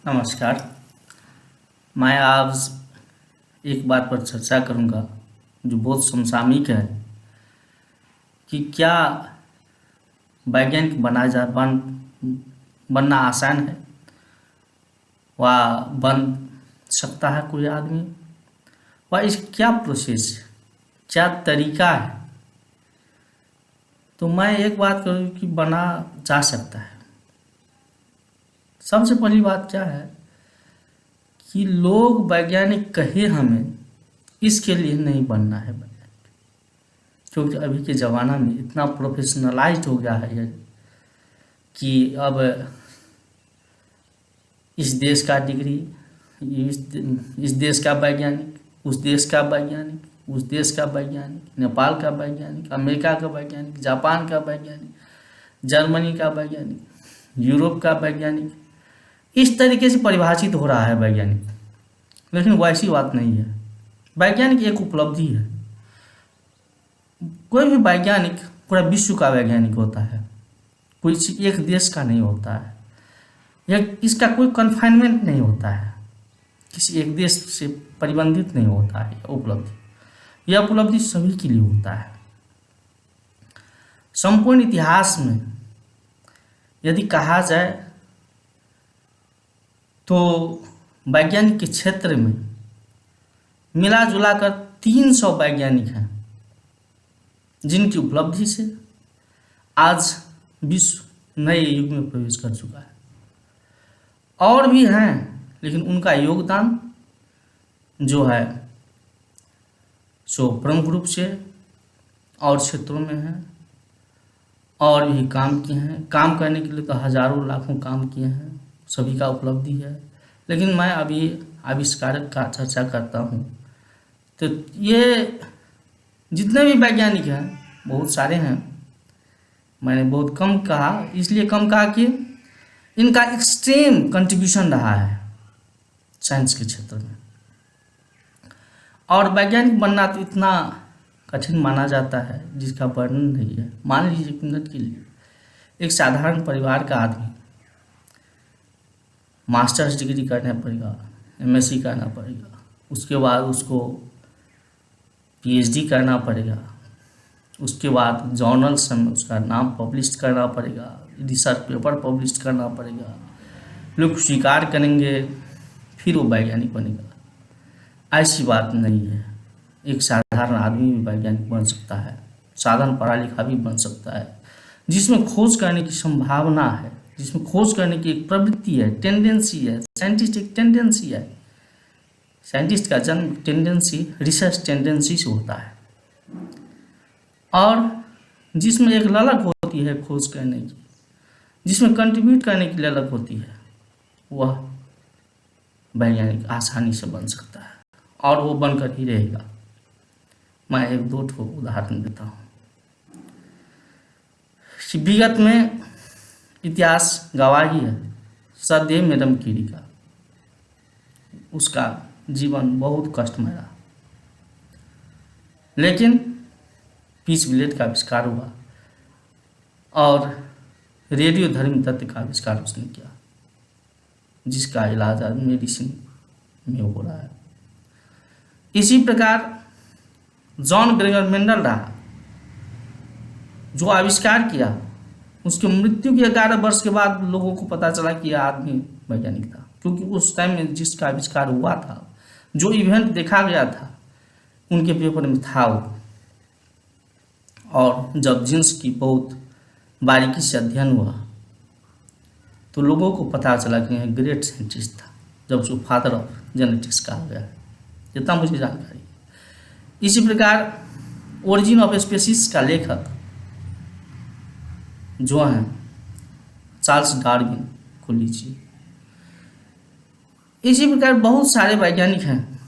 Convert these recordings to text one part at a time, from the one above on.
नमस्कार। मैं आज एक बात पर चर्चा करूंगा जो बहुत समसामयिक है कि क्या वैज्ञानिक बनना आसान है व बन सकता है कोई आदमी व इस क्या प्रोसेस है, क्या तरीका है। तो मैं एक बात करूँ कि बना जा सकता है। सबसे पहली बात क्या है कि लोग वैज्ञानिक कहे हमें इसके लिए नहीं बनना है वैज्ञानिक, क्योंकि अभी के ज़माना में इतना प्रोफेशनलाइज्ड हो गया है ये कि अब इस देश का डिग्री, इस देश का वैज्ञानिक, उस देश का वैज्ञानिक, उस देश का वैज्ञानिक, नेपाल का वैज्ञानिक, अमेरिका का वैज्ञानिक, जापान का वैज्ञानिक, जर्मनी का वैज्ञानिक, यूरोप का वैज्ञानिक, इस तरीके से परिभाषित हो रहा है वैज्ञानिक। लेकिन वैसी बात नहीं है। वैज्ञानिक एक उपलब्धि है। कोई भी वैज्ञानिक पूरा विश्व का वैज्ञानिक होता है, कोई एक देश का नहीं होता है। इसका कोई कन्फाइनमेंट नहीं होता है, किसी एक देश से प्रतिबंधित नहीं होता है। यह उपलब्धि सभी के लिए होता है। संपूर्ण इतिहास में यदि कहा जाए तो वैज्ञानिक के क्षेत्र में मिला जुला कर 300 वैज्ञानिक हैं जिनकी उपलब्धि से आज विश्व नए युग में प्रवेश कर चुका है। और भी हैं, लेकिन उनका योगदान जो है सो प्रमुख रूप से और क्षेत्रों में है और भी काम किए हैं। काम करने के लिए तो हजारों लाखों काम किए हैं, सभी का उपलब्धि है। लेकिन मैं अभी आविष्कारक का चर्चा करता हूँ। तो ये जितने भी वैज्ञानिक हैं बहुत सारे हैं। मैंने बहुत कम कहा, इसलिए कम कहा कि इनका एक्सट्रीम कंट्रीब्यूशन रहा है साइंस के क्षेत्र में। और वैज्ञानिक बनना तो इतना कठिन माना जाता है जिसका वर्णन नहीं है। मान लीजिए एक मिनट के लिए एक साधारण परिवार का आदमी मास्टर्स डिग्री करना पड़ेगा, एमएससी करना पड़ेगा, उसके बाद उसको पीएचडी करना पड़ेगा, उसके बाद जर्नल्स में उसका नाम पब्लिश करना पड़ेगा, रिसर्च पेपर पब्लिश करना पड़ेगा, लोग स्वीकार करेंगे, फिर वो वैज्ञानिक बनेगा। ऐसी बात नहीं है। एक साधारण आदमी भी वैज्ञानिक बन सकता है, साधारण पढ़ा लिखा भी बन सकता है, जिसमें खोज करने की संभावना है, जिसमें खोज करने की एक प्रवृत्ति है, टेंडेंसी है। साइंटिस्ट एक टेंडेंसी है। साइंटिस्ट का जन्म टेंडेंसी, रिसर्च टेंडेंसी से होता है और जिसमें एक ललक होती है खोज करने की, जिसमें कंट्रीब्यूट करने की ललक होती है, वह वैज्ञानिक आसानी से बन सकता है और वो बनकर ही रहेगा। मैं एक दो ठो उदाहरण देता हूँ। विगत में इतिहास गवाही है सदैव मैडम कीरी का। उसका जीवन बहुत कष्टमय रहा, लेकिन पीस ब्लेड का आविष्कार हुआ और रेडियो धर्मी तत्व का आविष्कार उसने किया, जिसका इलाज आज मेडिसिन में हो रहा है। इसी प्रकार जॉन ग्रेगर मेंडल रहा, जो आविष्कार किया, उसकी मृत्यु के 11 वर्ष के बाद लोगों को पता चला कि यह आदमी वैज्ञानिक था, क्योंकि उस टाइम में जिसका आविष्कार हुआ था, जो इवेंट देखा गया था, उनके पेपर में था वो। और जब जीन्स की बहुत बारीकी से अध्ययन हुआ तो लोगों को पता चला कि यह ग्रेट साइंटिस्ट था, जब उसको फादर ऑफ जेनेटिक्स कहा गया है। इतना मुझे जानकारी है। इसी प्रकार ओरिजिन ऑफ स्पीसीज का लेखक जो हैं चार्ल्स डार्विन को लीजिए। इसी प्रकार बहुत सारे वैज्ञानिक हैं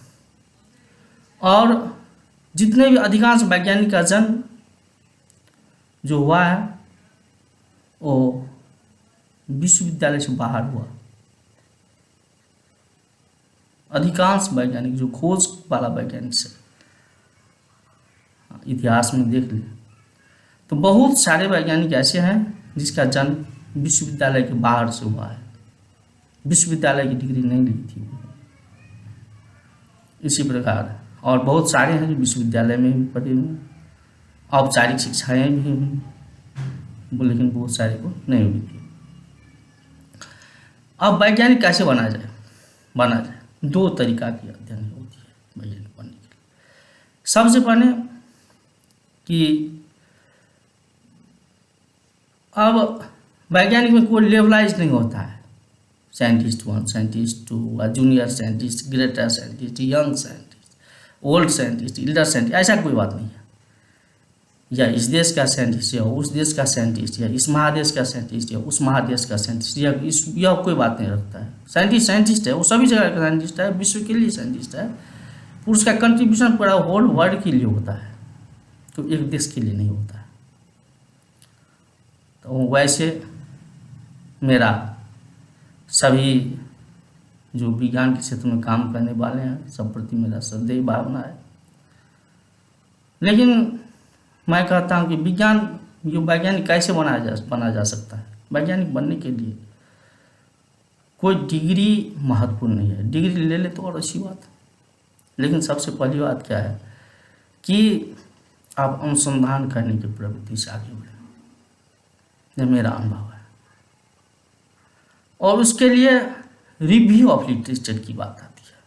और जितने भी अधिकांश वैज्ञानिक का जन्म जो हुआ है वो विश्वविद्यालय से बाहर हुआ। अधिकांश वैज्ञानिक जो खोज वाला वैज्ञानिक से इतिहास में देख ले तो बहुत सारे वैज्ञानिक ऐसे हैं जिसका जन्म विश्वविद्यालय के बाहर से हुआ है। विश्वविद्यालय की डिग्री नहीं ली थी। इसी प्रकार और बहुत सारे हैं जो विश्वविद्यालय में भी पढ़े हुए हैं, औपचारिक शिक्षाएं भी हुई, लेकिन बहुत सारे को नहीं हुई थी। अब वैज्ञानिक कैसे बना जाए? दो तरीका की अध्ययन होती है वैज्ञानिक बनने के लिए। सबसे पहले कि अब वैज्ञानिक में कोई लेवलाइज नहीं होता है, scientist 1, scientist 2, junior scientist, greater scientist, young scientist, old scientist, elder scientist, ऐसा कोई बात नहीं है। या इस देश का साइंटिस्ट या उस देश का साइंटिस्ट, या इस महादेश का साइंटिस्ट या उस महादेश का साइंटिस्ट, यह कोई बात नहीं रखता है। साइंटिस्ट है, वो सभी जगह का साइंटिस्ट है, विश्व के लिए साइंटिस्ट है। उसका कंट्रीब्यूशन पूरा होल वर्ल्ड के लिए होता है, तो एक देश के लिए नहीं होता है। तो वैसे मेरा सभी जो विज्ञान के क्षेत्र में काम करने वाले हैं सब प्रति मेरा श्रद्धेय भावना है। लेकिन मैं कहता हूँ कि वैज्ञानिक कैसे बना जा सकता है? वैज्ञानिक बनने के लिए कोई डिग्री महत्वपूर्ण नहीं है, डिग्री ले ले तो और अच्छी बात है। लेकिन सबसे पहली बात क्या है कि आप अनुसंधान करने की प्रवृत्ति से आगे बढ़ें, यह मेरा अनुभव है। और उसके लिए रिव्यू ऑफ लिटरेचर की बात आती है,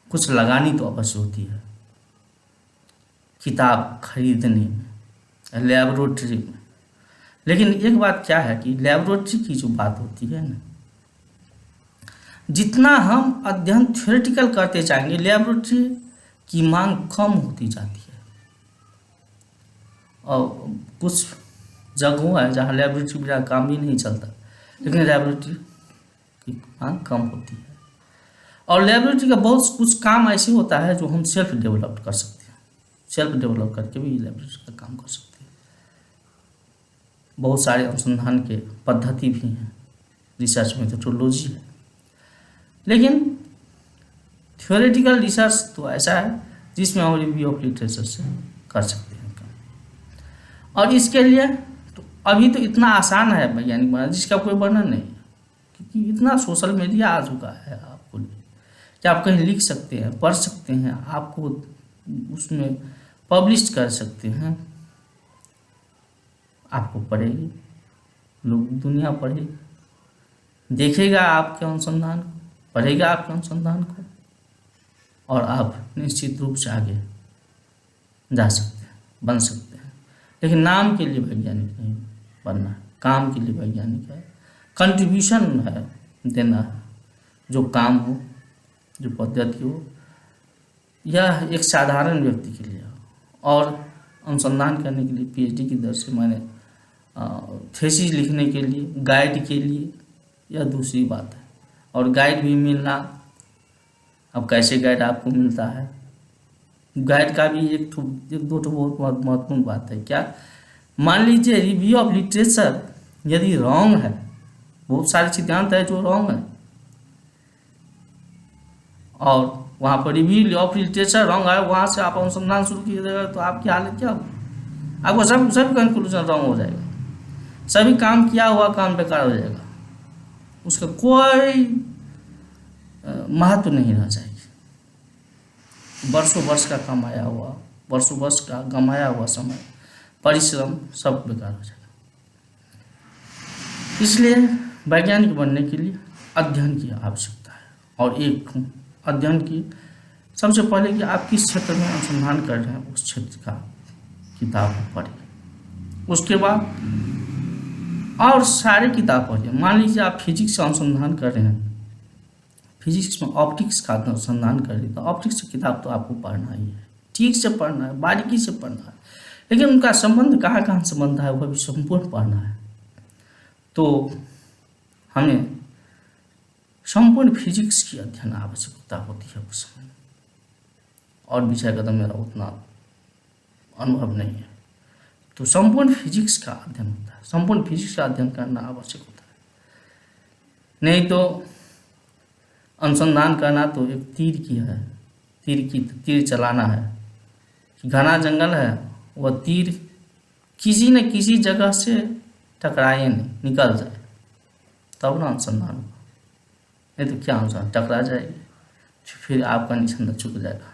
कुछ लगानी तो अवश्य होती है, किताब खरीदने में, लेबोरेटरी में। लेकिन एक बात क्या है कि लेबोरेटरी की जो बात होती है ना, जितना हम अध्ययन थ्योरेटिकल करते जाएंगे लेबोरेटरी की मांग कम होती जाती है। और कुछ जगहों है जहाँ लेबोरेटरी बिना काम भी नहीं चलता, लेकिन लेबोरेटरी की मांग कम होती है। और लेबोरेटरी का बहुत कुछ काम ऐसे होता है जो हम सेल्फ डेवलप कर सकते हैं, सेल्फ डेवलप करके भी लेबोरेटरी का काम कर सकते हैं। बहुत सारे अनुसंधान के पद्धति भी हैं, रिसर्च मेथोडोलॉजी है। लेकिन थ्योरेटिकल रिसर्च तो ऐसा है जिसमें हम रिव्यू ऑफ लिटरेचर से कर सकते हैं काम। और इसके लिए तो अभी तो इतना आसान है वैज्ञानिक बनना, जिसका कोई वर्णन नहीं, क्योंकि इतना सोशल मीडिया आ चुका है आपको कि आप कहीं लिख सकते हैं, पढ़ सकते हैं, आपको उसमें पब्लिश कर सकते हैं, आपको पढ़ेगी, लोग दुनिया पढ़ेगी, देखेगा आपके अनुसंधान को, पढ़ेगा आपके अनुसंधान को, और आप निश्चित रूप से आगे जा सकते हैं, बन सकते हैं। लेकिन नाम के लिए वैज्ञानिक नहीं बनना है, काम के लिए वैज्ञानिक है, कंट्रीब्यूशन है देना है, जो काम हो, जो पद्धति हो, यह एक साधारण व्यक्ति के लिए हो। और अनुसंधान करने के लिए पीएचडी की दर से मैंने थीसिस लिखने के लिए, गाइड के लिए, यह दूसरी बात है। और गाइड भी मिलना, अब कैसे गाइड आपको मिलता है, गाइड का भी एक दो बहुत महत्वपूर्ण बात है। क्या, मान लीजिए रिव्यू ऑफ लिटरेचर यदि रॉन्ग है, बहुत सारे सिद्धांत है जो रॉन्ग है, और वहाँ पर रिव्यू ऑफ लिटरेचर रॉन्ग है, वहाँ से आप अनुसंधान शुरू कीजिएगा तो आपकी हालत क्या होगी? आपको सब कंक्लूजन रॉन्ग हो जाएगा, सभी काम किया हुआ काम बेकार हो जाएगा, उसका कोई महत्व नहीं रह जाएगी। वर्षों वर्ष का कमाया हुआ, वर्षों वर्ष का गंवाया हुआ समय, परिश्रम सब बेकार हो जाएगा। इसलिए वैज्ञानिक बनने के लिए अध्ययन की आवश्यकता है। और एक अध्ययन की सबसे पहले कि आप किस क्षेत्र में अनुसंधान कर रहे हैं उस क्षेत्र का किताब पढ़िए। उसके बाद और सारे किताब पढ़िए। मान लीजिए आप फिजिक्स का अनुसंधान कर रहे हैं, फिजिक्स में ऑप्टिक्स का अनुसंधान कर रहे हैं, तो ऑप्टिक्स की किताब तो आपको पढ़ना ही है, ठीक से पढ़ना है, बारीकी से पढ़ना है। लेकिन उनका संबंध कहाँ संबंध है वह भी संपूर्ण पढ़ना है। तो हमें संपूर्ण फिजिक्स की अध्ययन आवश्यकता होती है उस समय, और विषय का तो मेरा उतना अनुभव नहीं है। तो संपूर्ण फिजिक्स का अध्ययन होता है, संपूर्ण फिजिक्स का अध्ययन करना आवश्यक होता है। नहीं तो अनुसंधान करना तो एक तीर की है, तीर चलाना है। घना जंगल है, वह तीर किसी न किसी जगह से टकराए नहीं, निकल जाए, तब ना अनुसंधान होगा, नहीं तो क्या अनुसंधान टकरा जाएगी, फिर आपका निशाना चुक जाएगा,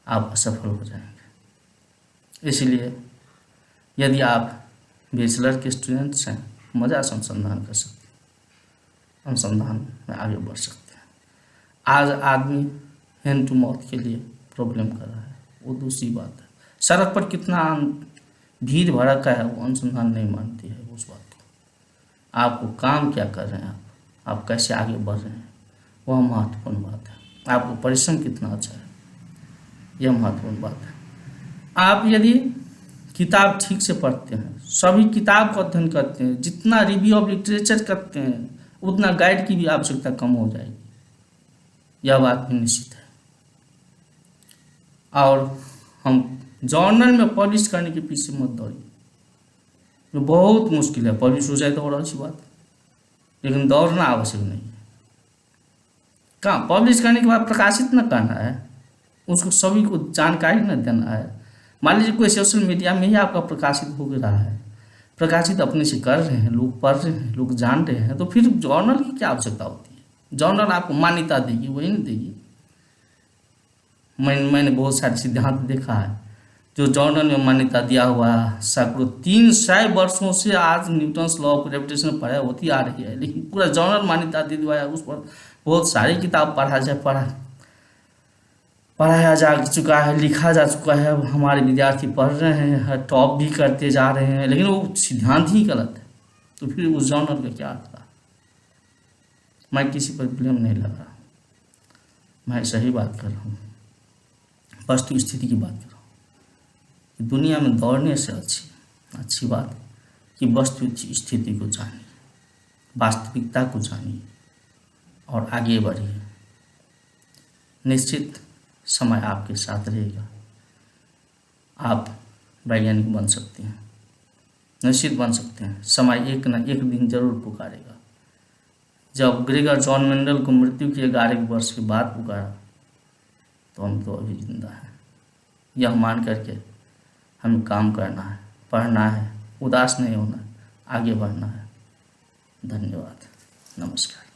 आप असफल हो जाएंगे। इसलिए यदि आप बैचलर के स्टूडेंट्स हैं, मज़ा से अनुसंधान कर सकते हैं, अनुसंधान में आगे बढ़ सकते हैं। आज आदमी हैंड टू माउथ के लिए प्रॉब्लम कर रहा है, वो दूसरी बात है। सड़क पर कितना भीड़ भड़का है, वो अनुसंधान नहीं मानती है उस बात को। आपको काम क्या कर रहे हैं, आप कैसे आगे बढ़ रहे हैं, वह महत्वपूर्ण बात है। आपको परिश्रम कितना अच्छा है, यह महत्वपूर्ण बात है। आप यदि किताब ठीक से पढ़ते हैं, सभी किताब का अध्ययन करते हैं, जितना रिव्यू ऑफ लिटरेचर करते हैं, उतना गाइड की भी आवश्यकता कम हो जाएगी, यह बात भी निश्चित है। और हम जर्नल में पब्लिश करने के पीछे मत दौड़िए, जो बहुत मुश्किल है। पब्लिश हो जाए तो और अच्छी बात, लेकिन दौड़ना आवश्यक नहीं है। कहाँ पब्लिश करने के बाद प्रकाशित न करना है, उसको सभी को जानकारी न देना है। मान लीजिए कोई सोशल मीडिया में ही आपका प्रकाशित हो रहा है, प्रकाशित अपने से कर रहे हैं, लोग पढ़ रहे हैं, लोग जान रहे हैं, तो फिर जर्नल की क्या आवश्यकता होती है। जर्नल आपको मान्यता देगी, वही नहीं देगी। मैंने बहुत सारे सिद्धांत देखा है जो जर्नल में मान्यता दिया हुआ है, सैकड़ों 300 वर्षों से आज न्यूटन्स लॉ ऑफ ग्रेविटेशन पढ़ाई होती आ रही है, लेकिन पूरा जर्नल मान्यता दे दिया है। उस पर बहुत सारी किताब पढ़ाया जा चुका है, लिखा जा चुका है, हमारे विद्यार्थी पढ़ रहे हैं, टॉप भी करते जा रहे हैं, लेकिन वो सिद्धांत ही गलत है। तो फिर उस जर्नल का क्या अर्थ था। मैं किसी पर ब्लेम नहीं लगा, मैं सही बात कर रहा हूँ, वस्तु स्थिति की बात कर रहा हूँ। दुनिया में दौड़ने से अच्छी बात कि वस्तु स्थिति को जानिए, वास्तविकता को जानिए और आगे बढ़िए। निश्चित समय आपके साथ रहेगा, आप वैज्ञानिक बन सकते हैं, निश्चित बन सकते हैं। समय एक न एक दिन जरूर पुकारेगा। जब ग्रेगर जॉन मेंडल को मृत्यु के 11 वर्ष के बाद पुकारा, तो हम तो अभी जिंदा हैं। यह मान करके हमें काम करना है, पढ़ना है, उदास नहीं होना है, आगे बढ़ना है। धन्यवाद, नमस्कार।